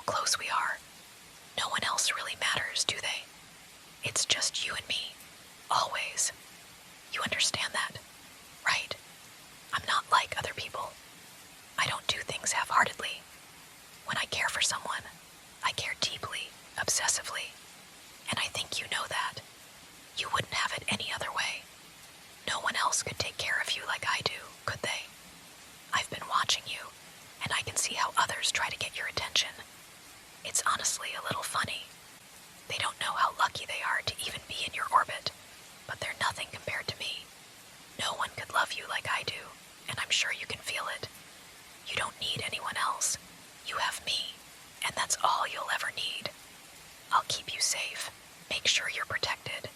close we are. No one else really matters, do they? It's just you and me. Always. You understand that, right? I'm not like other people. I don't do things half-heartedly. When I care for someone, I care deeply, obsessively. And I think you know that. You wouldn't have it any other way. No one else could take care of you like I do, could they? I've been watching you, and I can see how others try to get your attention. It's honestly a little funny. They don't know how lucky they are to even be in your orbit, but they're nothing compared to me. No one could love you like I do, and I'm sure you can feel it. You don't need anyone else. You have me, and that's all you'll ever need. I'll keep you safe, make sure you're protected.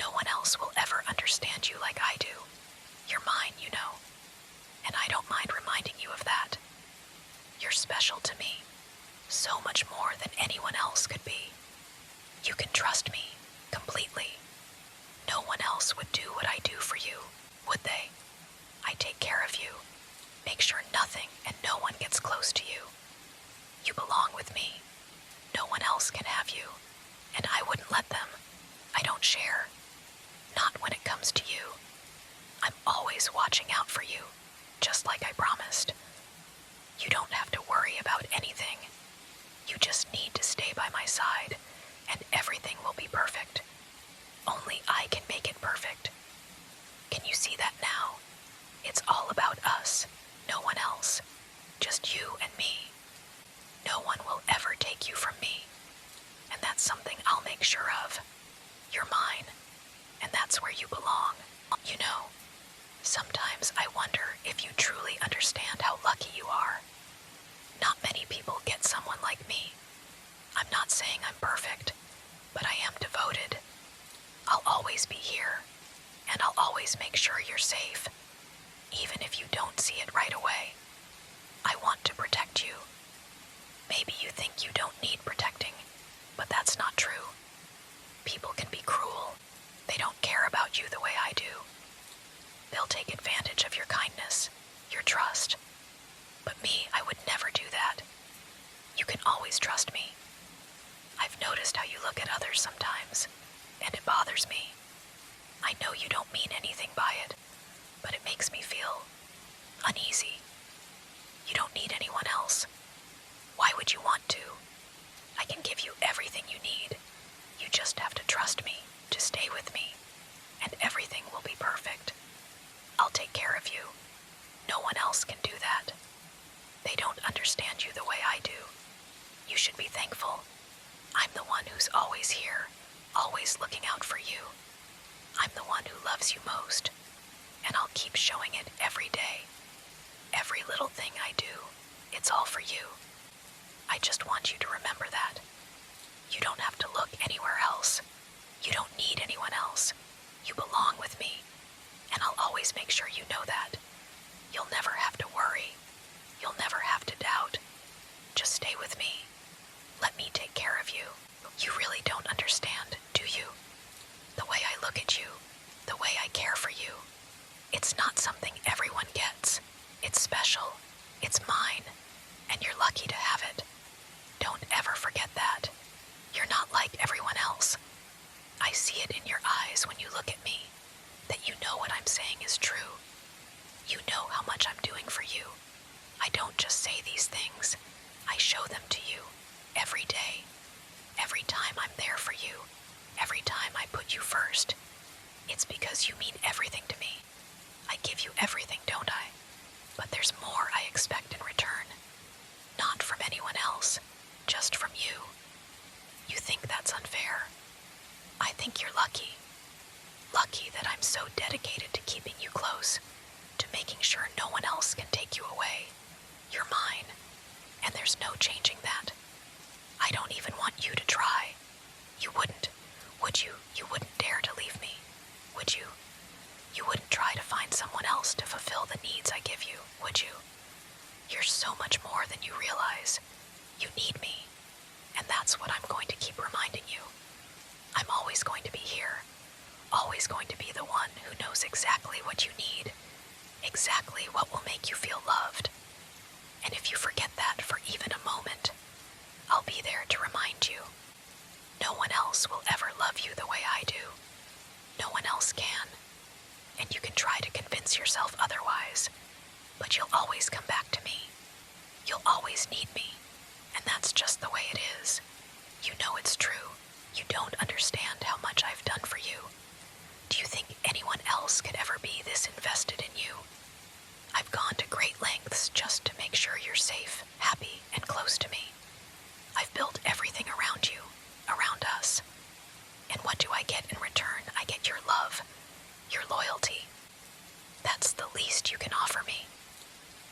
No one else will ever understand you like I do. You're mine, you know, and I don't mind reminding you of that. You're special to me, so much more than anyone else could be. You can trust me, completely. No one else would do what I do for you, would they? I take care of you, make sure nothing and no one gets close to you. You belong with me. No one else can have you, and I wouldn't let them. I don't share. Not when it comes to you. I'm always watching out for you, just like I promised. You don't have to worry about anything. You just need to stay by my side, and everything will be perfect. Only I can make it perfect. Can you see that now? It's all about us, no one else. Just you and me. No one will ever take you from me, and that's something I'll make sure of. You're mine, and that's where you belong. You know, sometimes I wonder if you truly understand how lucky you are. Not many people get someone like me. I'm not saying I'm perfect, but I am devoted. I'll always be here, and I'll always make sure you're safe, even if you don't see it right away. I want to protect you. Maybe you think you don't need protecting, but that's not true. People can be cruel. They don't care about you the way I do. They'll take advantage of your kindness, your trust. But me, I would never do that. You can always trust me. I've noticed how you look at others sometimes, and it bothers me. I know you don't mean anything by it, but it makes me feel uneasy. You don't need anyone else. Why would you want to? I can give you everything you need. You just have to trust me, to stay with me, and everything will be perfect. I'll take care of you. No one else can do that. They don't understand you the way I do. You should be thankful. I'm the one who's always here, always looking out for you. I'm the one who loves you most, and I'll keep showing it every day. Every little thing I do, it's all for you. I just want you to remember that. You don't have to look anywhere else. You don't need anyone else. You belong with me, and I'll always make sure you know that. You'll never have to worry. You'll never have to doubt. Just stay with me. Let me take care of you. You really don't understand, do you? The way I look at you, the way I care for you. It's not something everyone gets. It's special. It's mine, and you're lucky to have it. Don't ever forget that. You're not like everyone else. I see it in your eyes when you look at me, that you know what I'm saying is true. You know how much I'm doing for you. I don't just say these things. I show them to you every day. Every time I'm there for you. Every time I put you first. It's because you mean everything to me. I give you everything, don't I? But there's more I expect in return. Not from anyone else, just from you. You think that's unfair? I think you're lucky. Lucky that I'm so dedicated to keeping you close, to making sure no one else can take you away. You're mine, and there's no changing that. I don't even want you to try. You wouldn't, would you? You wouldn't dare to leave me, would you? You wouldn't try to find someone else to fulfill the needs I give you, would you? You're so much more than you realize. You need me, and that's what I'm going to keep reminding you. I'm always going to be here, always going to be the one who knows exactly what you need, exactly what will make you feel loved. And if you forget that for even a moment, But you'll always come back to me. You'll always need me. And that's just the way it is. You know it's true. You don't understand how much I've done for you. Do you think anyone else could ever be this invested in you? I've gone to great lengths just to make sure you're safe, happy, and close to me. I've built everything around you, around us. And what do I get in return? I get your love, your loyalty. That's the least you can offer me.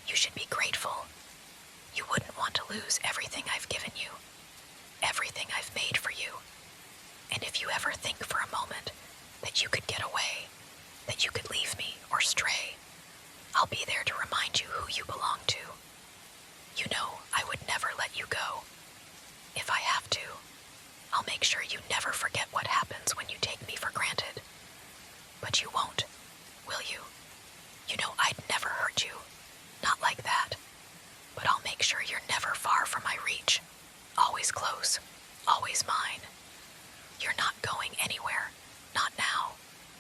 You should be grateful. You wouldn't want to lose everything I've given you, everything I've made for you. And if you ever think for a moment that you could get away, that you could leave me or stray, I'll be there to remind you who you belong to. You know I would never let you go. If I have to, I'll make sure you never forget what happens when you take me for granted. But you won't, will you? You know I'd never hurt you. Not like that. But I'll make sure you're never far from my reach. Always close. Always mine. You're not going anywhere. Not now.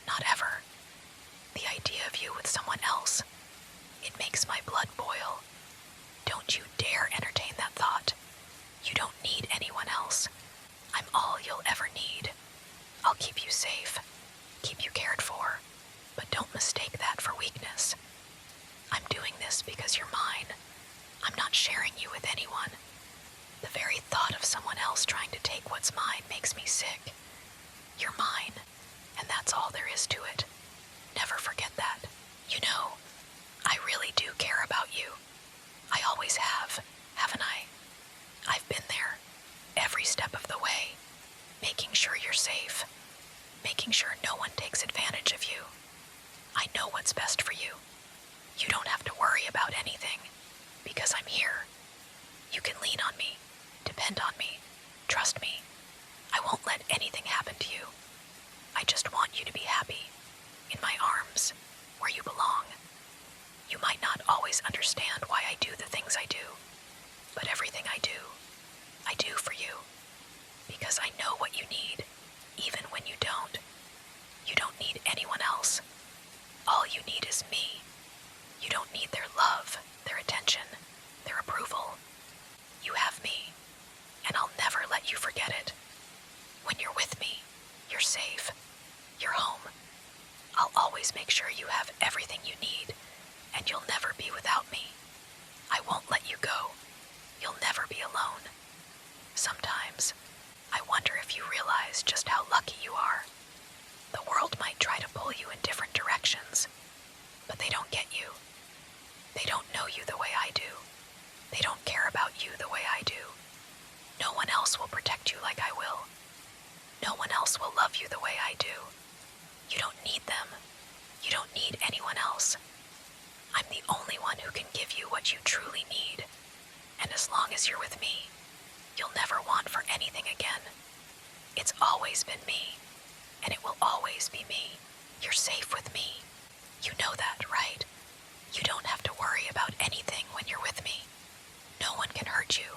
Not ever. The idea of you with someone else, it makes my blood boil. Don't you dare entertain that thought. You don't need anyone else. I'm all you'll ever need. I'll keep you safe, keep you cared for, but don't mistake that for weakness. I'm doing this because you're mine. I'm not sharing you with anyone. The very thought of someone else trying to take what's mine makes me sick. You're mine, and that's all there is to it. Never forget that. You know, I really do care about you. I always have, haven't I? I've been there, every step of the way, making sure you're safe, making sure no one takes advantage of you. I know what's best for you. You don't have to worry about anything, because I'm here. You can lean on me, depend on me, trust me. I won't let anything happen to you. I just want you to be happy, in my arms, where you belong. You might not always understand why I do the things I do, but everything I do for you, because I know what you need, even when you don't. You don't need anyone else. All you need is me. You don't need their love, their attention, their approval. You have me, and I'll never let you forget it. When you're with me, you're safe. You're home. I'll always make sure you have everything you need, and you'll never be without me. I won't let you go. You'll never be alone. Sometimes, I wonder if you realize just how lucky you are. The world might try to pull you in different directions, but they don't get you. They don't know you the way I do. They don't care about you the way I do. No one else will protect you like I will. No one else will love you the way I do. You don't need them. You don't need anyone else. I'm the only one who can give you what you truly need. And as long as you're with me, you'll never want for anything again. It's always been me, and it will always be me. You're safe with me. You know that, right? You don't have to worry about anything when you're with me. No one can hurt you.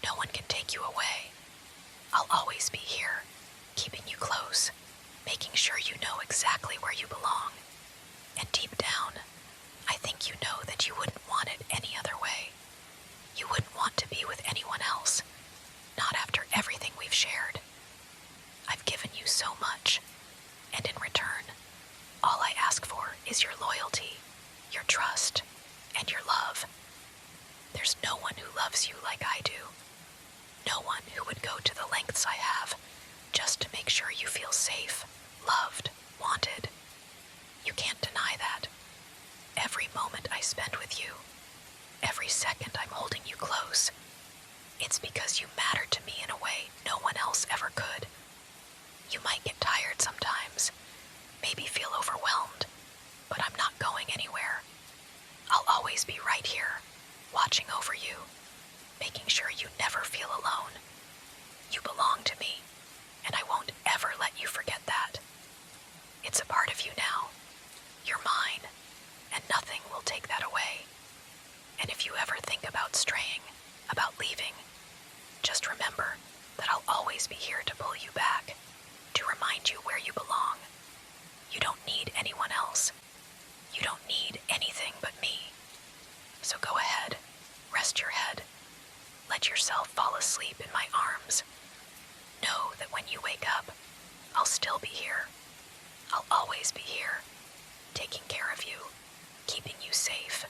No one can take you away. I'll always be here, keeping you close, making sure you know exactly where you belong. And deep down, I think you know that you wouldn't want it any other way. You wouldn't want to be with anyone else, not after everything we've shared. I've given you so much, and in return, all I ask for is your loyalty, your trust, and your love. There's no one who loves you like I do. No one who would go to the lengths I have just to make sure you feel safe, loved, wanted. You can't deny that. Every moment I spend with you, every second I'm holding you close, it's because you matter to me in a way no one else ever could. You might get tired sometimes, maybe feel overwhelmed, but I'm not going anywhere. I'll always be right here, watching over you, making sure you never feel alone. You belong to me, and I won't ever let you forget that. It's a part of you now. You're mine, and nothing will take that away. And if you ever think about straying, about leaving, just remember that I'll always be here to pull you back, to remind you where you belong. You don't need anyone else. You don't need anything but me. So go ahead, rest your head. Let yourself fall asleep in my arms. Know that when you wake up, I'll still be here. I'll always be here, taking care of you, keeping you safe.